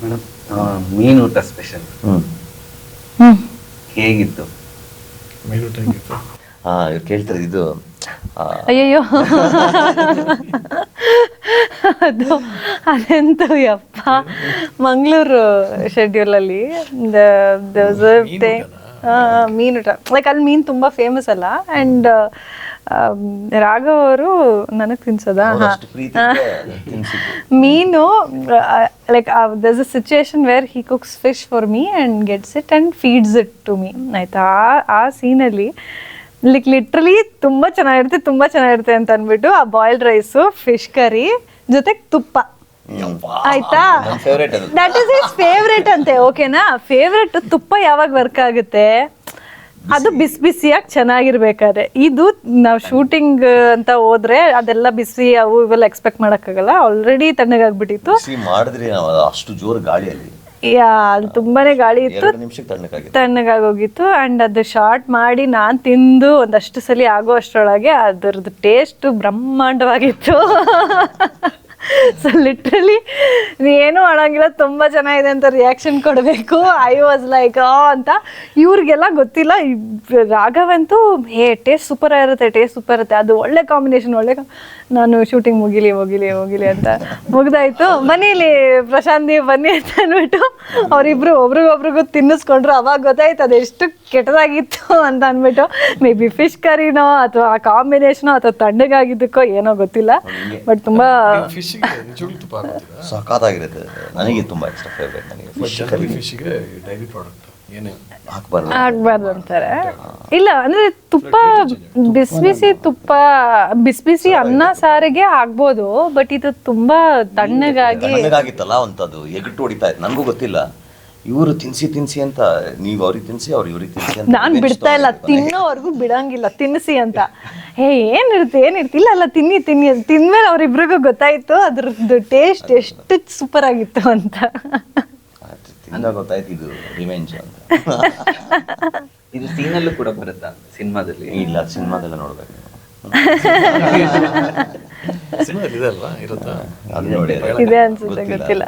Madam ಮೀನು ಊಟ special ಹೇಗಿತ್ತು? ಮೀನು ಊಟ ಹೇಗಿತ್ತು? ಇವ್ರು ಕೇಳ್ತಾರೆ ಇದು ಅಯ್ಯಯ್ಯೋ ಅದು ಅದೆಂತ ಯಪ್ಪ ಮಂಗಳೂರು ಶೆಡ್ಯೂಲಲ್ಲಿ ಮೀನುಟ ಲೈಕ್ ಅಲ್ಲಿ ಮೀನು ತುಂಬ ಫೇಮಸ್ ಅಲ್ಲ. ಆ್ಯಂಡ್ ರಾಘವ್ ಅವರು ನನಗೆ ತಿನ್ಸೋದಾ ಮೀನು like there's a situation where he cooks fish for me and gets it and feeds it to me ಆಯ್ತಾ. ಆ ಸೀನಲ್ಲಿ ಲೈಕ್ ಲಿಟ್ರಲಿ ತುಂಬ ಚೆನ್ನಾಗಿರುತ್ತೆ ಅಂತ ಅಂದ್ಬಿಟ್ಟು ಆ ಬಾಯ್ಲ್ಡ್ ರೈಸು ಫಿಶ್ ಕರಿ ಜೊತೆಗೆ ತುಪ್ಪ ಆಯ್ತಾ. ದಟ್ ಇಸ್ ಇಸ್ ಫೇವ್ರೇಟ್ ಅಂತೆ. ಓಕೆನಾ, ಫೇವ್ರೇಟ್ ತುಪ್ಪ ಯಾವಾಗ ವರ್ಕ್ ಆಗುತ್ತೆ ಅದು ಬಿಸಿಯಾಗಿ ಚೆನ್ನಾಗಿರ್ಬೇಕಾದ್ರೆ. ಇದು ನಾವು ಶೂಟಿಂಗ್ ಅಂತ ಹೋದ್ರೆ ಅದೆಲ್ಲ ಬಿಸಿ ಅವು ಇವೆಲ್ಲ ಎಕ್ಸ್ಪೆಕ್ಟ್ ಮಾಡೋಕ್ಕಾಗಲ್ಲ. ಆಲ್ರೆಡಿ ತಣ್ಣಗಾಗ್ಬಿಟ್ಟಿತ್ತು. ಮಾಡಿದ್ರಿ ಅಷ್ಟು ಜೋರು ಗಾಳಿಯಲ್ಲಿ ಅದು ತುಂಬಾನೇ ಗಾಳಿ ಇತ್ತು, ತಣ್ಣಗಾಗೋಗಿತ್ತು. ಅಂಡ್ ಅದು ಶಾರ್ಟ್ ಮಾಡಿ ನಾನು ತಿಂದು ಒಂದಷ್ಟು ಸಲ ಆಗೋ ಅಷ್ಟರೊಳಗೆ ಅದರದ್ದು ಟೇಸ್ಟ್ ಬ್ರಹ್ಮಾಂಡವಾಗಿತ್ತು. ಸೊ ಲಿಟ್ರಲಿ ಏನೂ ಮಾಡಂಗಿಲ್ಲ, ತುಂಬ ಚೆನ್ನಾಗಿದೆ ಅಂತ ರಿಯಾಕ್ಷನ್ ಕೊಡಬೇಕು. ಐ ವಾಸ್ ಲೈಕ್ ಅಂತ. ಇವ್ರಿಗೆಲ್ಲ ಗೊತ್ತಿಲ್ಲ. ರಾಘವಂತೂ ಟೇಸ್ಟ್ ಸೂಪರ್ ಇರುತ್ತೆ, ಅದು ಒಳ್ಳೆ ಕಾಂಬಿನೇಷನ್, ನಾನು ಶೂಟಿಂಗ್ ಮುಗಿಲಿ ಅಂತ ಮುಗ್ದಾಯ್ತು. ಮನೇಲಿ ಪ್ರಶಾಂತ್ ಬನ್ನಿ ಅಂತ ಅಂದ್ಬಿಟ್ಟು ಅವರಿಬ್ರು ಒಬ್ರಿಗೊಬ್ರಿಗೂ ತಿನ್ನಿಸ್ಕೊಂಡ್ರು. ಅವಾಗ ಗೊತ್ತಾಯ್ತು ಅದೆಷ್ಟು ಕೆಟ್ಟದಾಗಿತ್ತು ಅಂತ ಅಂದ್ಬಿಟ್ಟು. ಮೇ ಬಿ ಫಿಶ್ ಕರಿನೋ ಅಥವಾ ಆ ಕಾಂಬಿನೇಷನೋ ಅಥವಾ ತಣ್ಣಗಾಗಿದ್ದಕ್ಕೋ ಏನೋ ಗೊತ್ತಿಲ್ಲ. ಬಟ್ ತುಂಬಾ ಸಖತ್ತಾಗಿರುತ್ತೆ. ನನಗೆ ತುಂಬಾ ಇಷ್ಟ, ಫೇವ್ರೇಟ್ ನನಗೆ. ಫಿಶ್ಗೆ ಡೈರಿ ಪ್ರಾಡಕ್ಟ್ ಏನೇ ಆಗ್ಬಾರ್ದು ಅಂತಾರೆ. ಇಲ್ಲ ಅಂದ್ರೆ ತುಪ್ಪ ಬಿಸಿ ಅನ್ನ ಸಾರಿಗೆ ಆಗ್ಬೋದು, ಬಟ್ ಇದು ತುಂಬಾ ತಣ್ಣಗಾಗಿತ್ತಲ್ಲ ಅಂತದ್ದು ಎಗಟ್ಟು ಹೊಡಿತಾ ಇತ್ತು. ನನಗೂ ಗೊತ್ತಿಲ್ಲ, ಇವರು ತಿನ್ಸಿ ಅಂತ, ನೀವು ಅವ್ರಿಗೆ ತಿನ್ಸಿ ಅವ್ರು ಇವ್ರಿಗೆ ತಿನ್ಸಿ ಅಂತ. ನಾನ್ ಬಿಡ್ತಾ ಇಲ್ಲ, ತಿನ್ನೋವರೆಗೂ ಬಿಡಂಗಿಲ್ಲ, ತಿನ್ನಿಸಿ ಅಂತ. ಏನಿರುತ್ತೆ ಇಲ್ಲ ತಿನ್ನಿ ತಿಂದ್ಮೇಲೆ ಅವ್ರಿಬ್ರಿಗೂ ಗೊತ್ತಾಯ್ತು ಅದ್ರದ್ದು ಟೇಸ್ಟ್ ಎಷ್ಟು ಸೂಪರ್ ಆಗಿತ್ತು ಅಂತ. ಗೊತ್ತಾಯ್ತು ಇದು ರಿವೆಂಜ್ ಅಂತ. ಇದು ಸೀನಲ್ಲೂ ಕೂಡ ಬರುತ್ತಾ ಸಿನಿಮಾದಲ್ಲಿ? ಇಲ್ಲ, ಸಿನಿಮಾದೆಲ್ಲ ನೋಡ್ಬೇಕು. ಸಿನಿಮಾದಲ್ಲಿ ಇದೆ ಅಲ್ವಾ, ಇರುತ್ತಾ? ಇದೆ ಅನ್ಸುತ್ತೆ, ಗೊತ್ತಿಲ್ಲ.